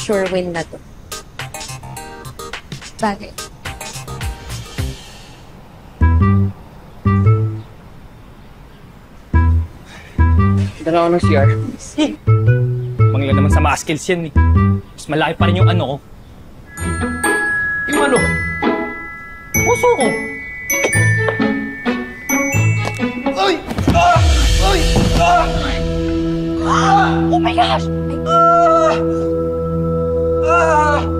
sure win na to. Bagay. Dala ako ng CR. Mangla naman sa mga skills yan eh. Mas malaki pa rin yung ano ko. Yung ano? Puso ko! Ay! Ah! Ay! Ah! Ah! Oh my gosh! Ah! Ah!